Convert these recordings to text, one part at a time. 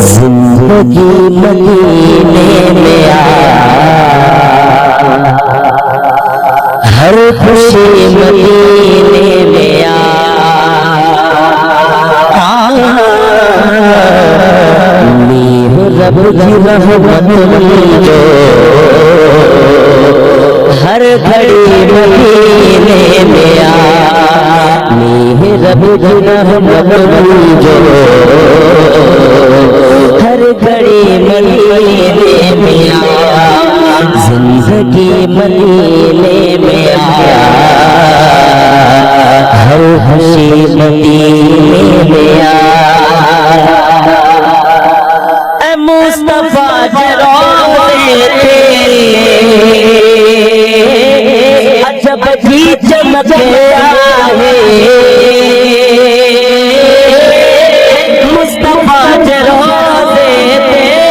जिंदगी मदीने में आ, हर खुशी मदीने में आ, रब की रहमत जो हर घड़ी मदीने में आ, रब की रहमत जो हर घड़ी मदीने में आ, जिंदगी मदीने में आ, हर खुशी मदीने में आ। मुस्तफा जरोए तेरे अजब जी चमक आए, मुस्तफा जरोए तेरे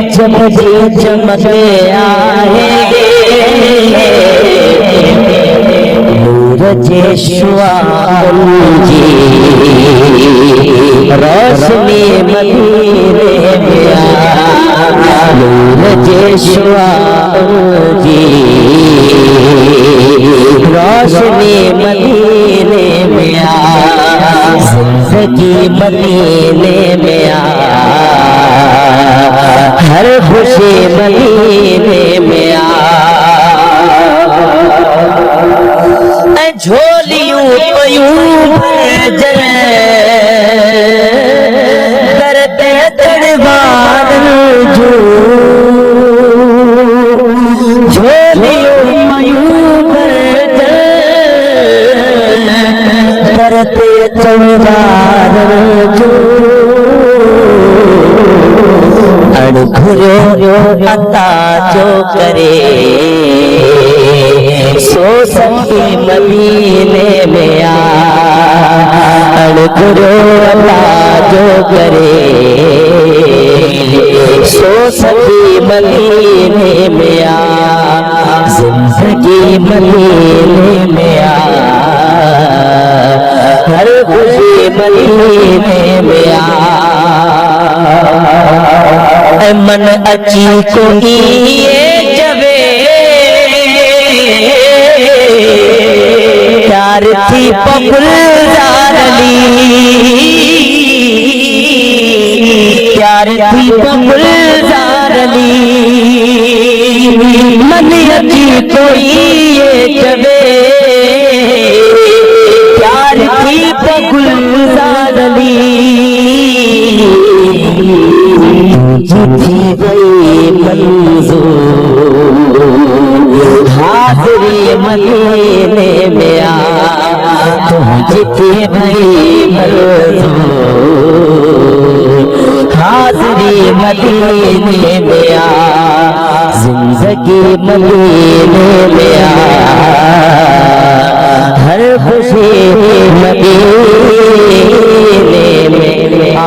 अजब जी चमक आए, जेशुआ जी रोशनी मदीने में आ, नूर जेशुआ जी रोशनी मदीने में आ, जिंदगी मदीने में आ, हर खुशी मदीने में आ। झोलियों पयूं करते दरबार जो, झोलियों पयूं करते दरबार जो, अड़घुरो अता जो करे सो सखी मदीने में आ, अड़घुरो अता जो करे सो सखी मदीने में आ, जिंदगी मदीने में आ, हर खुशी मदीने में आ। मन अची कोई जवे प्यार थी पगुलजारली, प्यार थी पगुलजारली, मन अची कोई जवे प्यार थी पगुलजारली, जीती गई मंजूर हाज़री मदीने में आ, तुम जीती गई मंजूर हाज़री मदीने में आ, जिंदगी मदीने में आ, हर खुशी मदीने में आ।